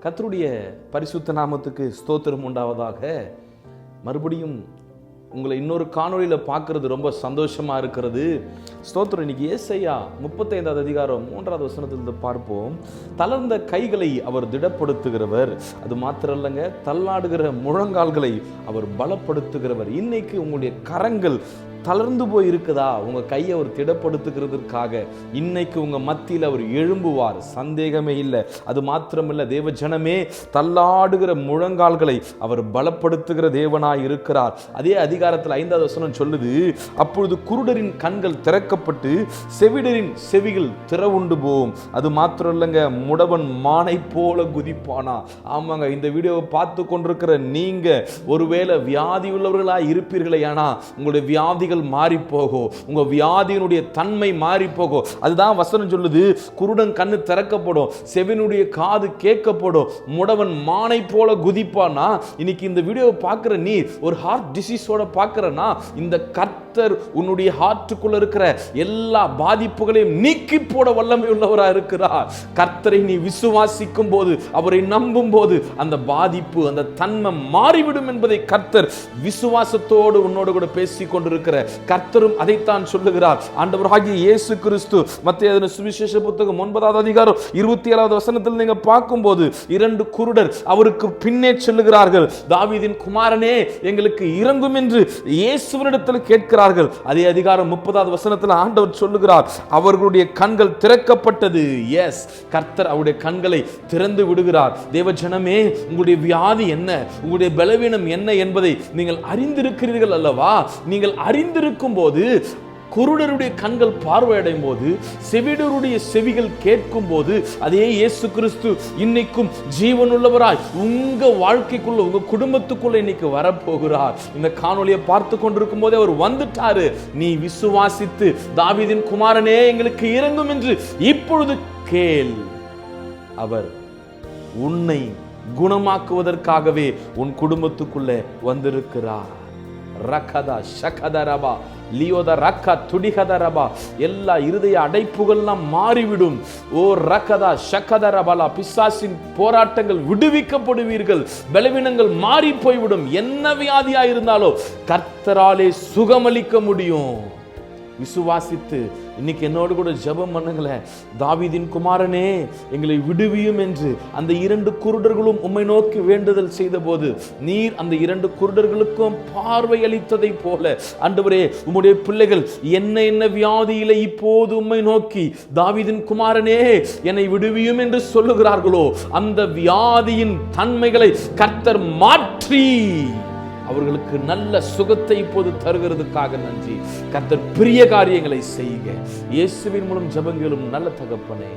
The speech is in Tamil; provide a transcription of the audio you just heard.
கர்த்தருடைய பரிசுத்த நாமத்துக்கு ஸ்தோத்திரம் உண்டாவதாக. மறுபடியும் உங்களை இன்னொரு காணொளியில் பார்க்கறது ரொம்ப சந்தோஷமா இருக்கிறது. ஸ்தோத்திரம். இன்னைக்கு ஏசாயா 35வது அதிகாரம் 3வது வசனத்திலிருந்து பார்ப்போம். தளர்ந்த கைகளை அவர் திடப்படுத்துகிறவர், அது மாத்திரம் இல்லைங்க, தள்ளாடுகிற முழங்கால்களை அவர் பலப்படுத்துகிறவர். இன்னைக்கு உங்களுடைய கரங்கள் தளர்ந்து போய் இருக்குதா? உங்க கையை அவர் திடப்படுத்துகிறதுக்காக இன்னைக்கு உங்க மத்தியில் அவர் எழும்புவார், சந்தேகமே இல்லை. அது மாத்திரமில்லை, தேவ ஜனமே, தள்ளாடுகிற முழங்கால்களை அவர் பலப்படுத்துகிற தேவனாய் இருக்கிறார். அதே அதிகாரத்தில் 5வது வசனம் சொல்லுது, அப்பொழுது குருடரின் கண்கள் திறக்கப்பட்டு செவிடரின் செவிகள் திறவுண்டு போகும். அது மாத்திரம் இல்லைங்க, முடவன் மானை போல குதிப்பானா. ஆமாங்க, இந்த வீடியோவை பார்த்து கொண்டிருக்கிற நீங்க ஒருவேளை வியாதி உள்ளவர்களாக இருப்பீர்களே, ஆனா உங்களுடைய வியாதி மாறி போகும், உங்க வியாதியினுடைய தன்மை மாறி போகும். அதுதான் வசனம் சொல்லுது, குருடன் கண்ணு திறக்கப்படும், செவினுடைய காது கேட்கப்படும், முடவன் மானை போல குதிப்பானா. இன்னைக்கு இந்த வீடியோவை பார்க்கிற நீ ஒரு ஹார்ட் டிசீஸோட பார்க்கிறனா, இந்த கர்த்தர் உன்னுடைய ஹார்ட்டுக்குள்ள இருக்கிற எல்லா பாதிப்புகளையும் நீக்கி போட வல்லமை உள்ளவராக இருக்கிறார். கர்த்தரை நீ விசுவாசிக்கும் போது, அவரை நம்பும் போது அந்த பாதிப்பு, அந்த தன்மை மாறிவிடும் என்பதை கர்த்தர் விசுவாசத்தோடு உன்னோடு கூட பேசிக் கொண்டிருக்கிற கர்த்தரும் அதைத்தான் சொல்லுகிறார். ஆண்டவராகிய இயேசு கிறிஸ்து மத்தேயு சுவிசேஷ புத்தகம் 9வது அதிகாரம் 27வது வசனத்தில் நீங்க பார்க்கும்போது 2 குருடர் அவருக்கு பின்னே செல்லுகிறார்கள். தாவீதின் குமாரனே, எங்களுக்கு இரங்கும் என்று இயேசுவினிடத்தில் கேட்கிறார்கள். அதே அதிகாரம் 30வது வசனத்தில் ஆண்டவர் சொல்லுகிறார், அவர்களுடைய கண்கள் திறக்கப்பட்டது. எஸ், கர்த்தர் அவருடைய கண்களை திறந்து விடுகிறார். தேவ ஜனமே, உங்களுடைய வியாதி என்ன, உங்களுடைய பலவீனம் என்ன என்பதை நீங்கள் அறிந்திருக்கிறீர்கள் அல்லவா? நீங்கள் அறிந்திருக்கும் போது, குருடருடைய கண்கள் பார்வையடையும் போது, செவிடருடைய செவிகள் கேட்கும் போது, அதே இயேசு கிறிஸ்து இன்னைக்கும் ஜீவனுள்ளவராய் உங்க வாழ்க்கைக்குள்ள, உங்க குடும்பத்துக்குள்ள இன்னைக்கு வரப்போகிறார். இந்த காணொலியை பார்த்து கொண்டிருக்கும் போதே அவர் வந்துட்டாரு. நீ விசுவாசித்து, தாவீதின் குமாரனே, எங்களுக்கு இரங்கும் என்று இப்பொழுது கேள். அவர் உன்னை குணமாக்குவதற்காகவே உன் குடும்பத்துக்குள்ளே வந்திருக்கிறார். ரகதா ஷகதரபா லியோத ரக்க துடிகதரபா, எல்லா இருதய அடைப்புகள்லாம் மாறிவிடும். ஓ ரகதா ஷகதரபலா, பிசாசின் போராட்டங்கள் விடுவிக்கப்படுவீர்கள், பலவீனங்கள் மாறி போய்விடும். என்ன வியாதியா இருந்தாலும் கர்த்தராலே சுகமளிக்க முடியும். விசுவாசித்து இன்னைக்கு என்னோடு கூட ஜெபம் பண்ணுங்களேன். தாவீதின் குமாரனே, எங்களை விடுவியும் என்று அந்த 2 குருடர்களும் உம்மை நோக்கி வேண்டுதல் செய்த போது, நீர் அந்த 2 குருடர்களுக்கும் பார்வை அளித்ததை போல, ஆண்டவரே, உம்முடைய பிள்ளைகள் என்ன வியாதியில இப்போது உம்மை நோக்கி, தாவீதின் குமாரனே என்னை விடுவியும் என்று சொல்லுகிறார்களோ, அந்த வியாதியின் தன்மைகளை கர்த்தர் மாற்றி அவர்களுக்கு நல்ல சுகத்தை இப்போது தருகிறதுக்காக நன்றி. கர்த்தர் பெரிய காரியங்களை செய்யுங்க. இயேசுவின் மூலம் ஜெபங்களும் நல்ல தகப்பனே.